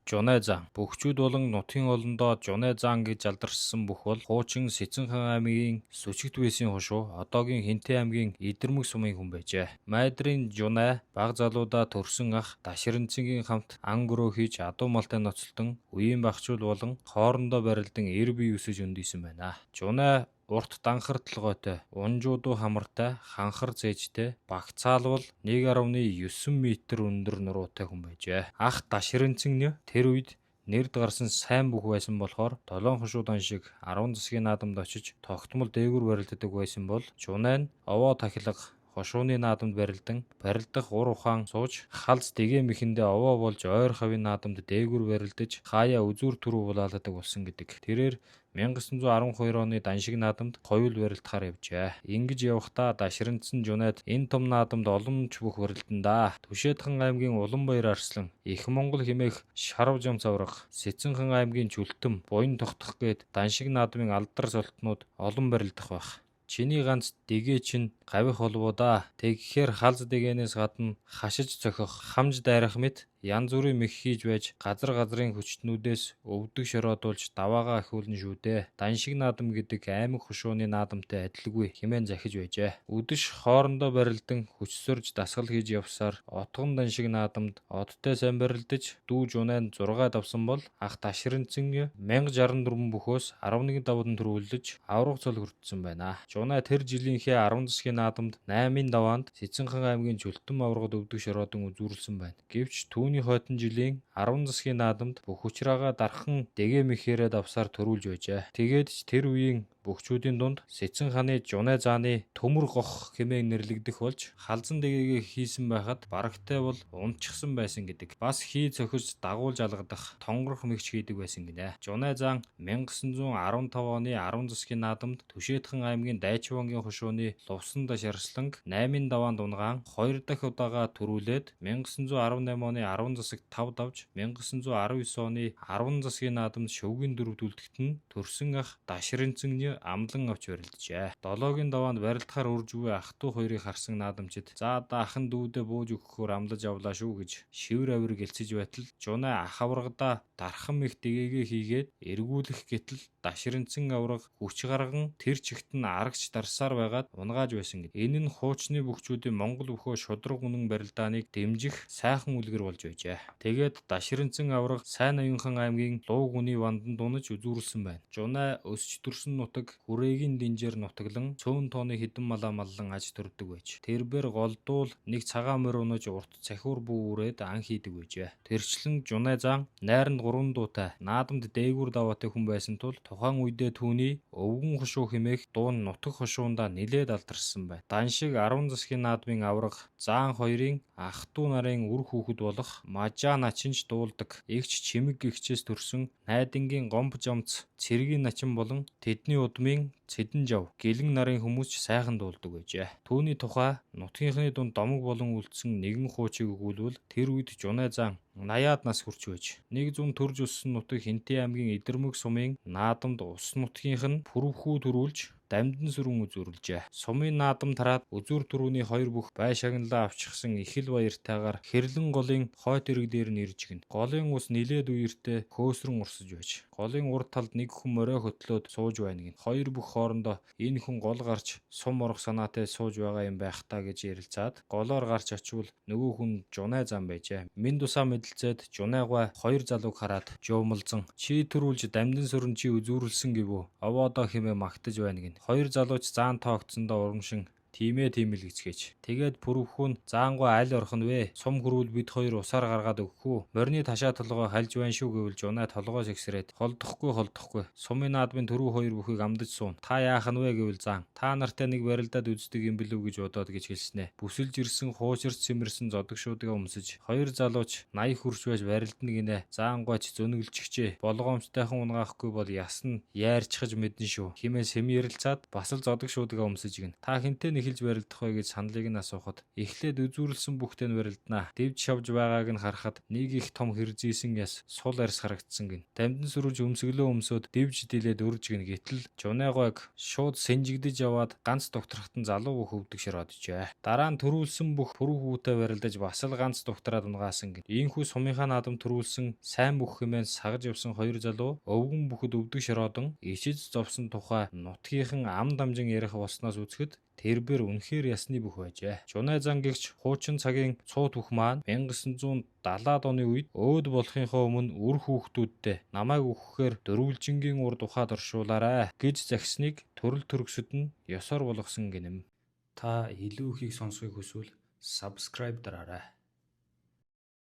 Жунай зан. Бөхчүүд болон нутгийн олондоо Жунай зан гэж алдаршсан бүх бол хуучин Сэцэнхан аймгийн Сүчигт Бэсийн хушуу одоогийн Хинтээ аймгийн Идэрмэг сумын хүн байжээ. Майдрын Жунай бага залуудаа төрсөн ах Даширэнцэнгийн хамт ан гөрөө хийж адуу малтай ноцтолтон үеийн багчууд болон хоорондоо барилдан эр бие өсөж өндийсэн байна. Жунай урт данхар толгойтой, унжуудуу хамартай, ханхар зээжтэй, багцаалбал 1.9 м өндөр нуруутай хүн байжээ. Ах Даширэнцэн тэр үед нэрд гарсан сайн бүх байсан болохоор 7 хушуудан шиг 10 засгийн наадамд очиж тогтмол дээгүр барилддаг байсан бол Жунай нь овоо тахилга хошууны наадамд барилдах ур ухаан сууж халз дэгэм ихэндээ овоо болж ойр хавийн наадамд дээгүр барилдаж хаяа үзүүр түрүү булаалдаг болсон гэдэг. Тэрээр 1912 оны Даншиг наадамд хоёул барилдахаар явжээ. Ингэж явахдаа Даширэнцэн Жунайд энэ том наадамд олон ч бүх барилдандаа. Түшээдхан аймгийн Уланбаяр арслан, Их Монгол хэмээх Шарав жам цавраг, Сэцэнхан аймгийн Чүлтэм, Буян тогтох гээд Даншиг наадмын алдар солтнууд олон барилдах байх. Чиний ганц дэгээ чинь гавих болов да. Тэгэхэр халз дэгээнээс гадна хашиж цохих, хамж дайрах мэт янз бүрийн мэх хийж байж газрын хүчтнүүдээс өвдөг шороодуулж даваагаа ахиулна шүү дээ. Даншиг наадам гэдэг аймаг хушууны наадамтай адилгүй хэмээн захиж байжээ. Өдөш хоорондоо барилдан хүчсөрж дасгал хийж явсаар отгон Даншиг наадамд одтой сайн барилдаж дүү Жунайд 6 давсан бол ах Даширэнцэн 1064 бөхөөс 11 давдан төрүүлж аврах цол хүртсэн байна. Жунай тэр жилийнхээ 10 засгийн наадамд 8-ын даваанд Сэцэнхан аймгийн Чүлтэм аврагад өвдөг шороодон үзүүрлсэн байна. Гэвч түүний хойдон жилийн 10 засгийн наадамд бүх хүчраагаа дархан дэгээ мэхээрээ давсаар төрүүлж байжээ. Тэгээд ч тэр үеийн бөхчүүдийн дунд Сэцэн хааны Жунай зааны төмөр гох хэмээн нэрлэгдэх болж халзан дэгээгээ хийсэн байхад барагтай бол унтчихсан байсан гэдэг. Бас хий цохиж дагуулж алгадах тонгорох мэгч хийдэг байсан гинэ. Жунай зан 1915 оны 10 засгийн наадамд Түшээдхан аймгийн Дайчвангийн хушууны Лувсан даш арсланг 8-ын даваанд унгаан 2 дахь удаага төрүүлээд 1918 оны 10 засагт 5 давж 1919 оны 10 засгийн наадамд шөвгийн дөрөвдүүлдэгт нь төрсөн ах Даширэнцэн амлан авч барилджээ. 7-гийн даваанд барилдахаар үрж буй ах トゥ хоёрыг харсан наадамчид "За дахан дүүдээ бууж өгөхөөр амлаж авлаа шүү" гэж шивэр авир гэлцэж байтал Жунай ах аврагадаа дархан их дэгээгээ хийгээд эргүүлэх гэтэл Даширэнцэн авраг хүч гарган тэр чигт нь арагч дарсаар байгаад унгааж байсан гэдэг. Энэ нь хуучны бөхчүүдийн Монгол бөхөө шудраг үнэн барилдааныг дэмжих сайхан үлгэр болж байжээ. Тэгээд Даширэнцэн авраг Сайн Аюунхан аймгийн Луу гүний вандан дунаж үзүүрлсэн байна. Жунай өсч төрсөн нутаг хүрээгийн динжээр нутаглан цөөн тооны хідэн малаа маллан аж төрдөг байж. Тэрбээр голдуул нэг цагаан морь унаж урт цахиур бүү үрээд ан хийдэг байжээ. Тэрчлэн Жунай зан найранд 3 дуутай наадамд дээгүр даваатай хүн байсан тул тухайн үедээ түүний өвгөн хушуу хэмээх дуун нутаг хушуундаа нилээд алдаршсан байна. Даншиг 10 засгийн наадмын авраг Заан хоёрын ах トゥ нарын үр хүүхэд болох Мажаа начинж дуулдаг эгч чимэг гэгчээс төрсөн найдангийн гомб жамц цэргийн начин болон тэдний удмын Цэдэн жав гэлэн нарын хүмүүс ч сайхан дуулдаг байжээ. Түүний тухай нутгийнхны дунд домог болон үлдсэн нэгэн хуучийг өгүүлбэл тэр үед Жунай зан 80-аад нас хүрч байж. Нэг зүүн төрж өссөн нутаг Хинтээ аймгийн Идэрмэг сумын наадамд ус нутгийнх нь пүрэвхүү төрүүлж дамдын сүрэн үзүүрлжээ. Сумын наадам тараад үзүүр түрүүний хоёр бүх бай шагналаа авчихсан их л баяртайгаар хэрлэн голын хойд эрэг дээр нь ирж гин. Голын ус нилээд үертэй хөөсрөн урсаж байж. Голын урд талд нэг хүн морой хөтлөөд сууж байна гин. Хоёр бүх хоорондоо энэ хүн гол гарч сум орох санаатай сууж байгаа юм байх та гэж ярилцаад голоор гарч очивол нөгөө хүн Жунай зан байжээ. Минь тусаа мэдлцээд Жунайгаа хоёр залууг хараад жуумалзан "Чи төрүүлж дамдын сүрэн чи үзүүрлсэн гэвүү? Овоодоо хэмээн магтаж байна гин. Хоёр залууч заан тоогдсондоо урамшин "Тиймээ тийм л" гэцгээч. Тэгээд пүрэвхүү нь "Заангой аль орох нь вэ? Сум хүрвэл бид хоёр усаар гаргаад өгөх үү? Морины ташаа толгой хальж байна шүү" гэвэл Жунай толгой сэгсрээд холдохгүй. Сумын наадмын түрүү хоёр бүхийг амдаж суун. "Та яах нь вэ?" гэвэл Заан "Та нартай нэг барилдаад үздэг юм билүү гэж бодоод" гэж хэлснэ. Бүсэлж ирсэн хуучирч сэмэрсэн зодог шуудгаа өмсөж хоёр залууч 80 хүрч байж барилдана гинэ. Заангойч зөнөглчихжээ. Болгоомжтойхон унгаахгүй бол яс нь яарчхаж мэднэ шүү. Химээ сэм ярилцаад бас л зодог шуудгаа өмсөж гин. "Та хинтээ эхэлж барилдах вэ гэж саналыг нь асуухад эхлээд үзүүрлсэн бүхтэй нь барилдана. Дэвж шавж байгааг нь харахад нэг их том хэрзийсэн яс сул арьс харагдсан гин. Дамжин сүрүүлж өмсгөлөө өмсөд дэвж дилээд үрж гин. Гэтэл Жунегойг шууд сэнжигдэж яваад ганц докторхтан залуу бүх өвдөг широод ичээ. Дараа нь төрүүлсэн бүх пүрэв хүүтэй барилдаж бас л ганц доктораад унгаасан гин. Ийхүү сумынхаа наадам төрүүлсэн сайн бүх хэмээн сагж явсан хоёр залуу өвгөн бүхэд өвдөг широодон ичиж зовсон тухай нутгийнхан ам дамжин ярих болсноос үзэхэд тэрбэр үнэхээр ясны бүх байжээ. Жунэ зангигч хуучин цагийн цууд бүх маань 1970-ад оны үед өөд болохынхоо өмнө үр хүүхдүүдтэй намайг өгөхээр дөрвөлжингийн урд ухаад оршуулаарай гэж загсныг төрөл төрөсөд нь ёсоор болгосон гинэм. Та илүү ихийг сонсохыг хүсвэл subscribe дараарай.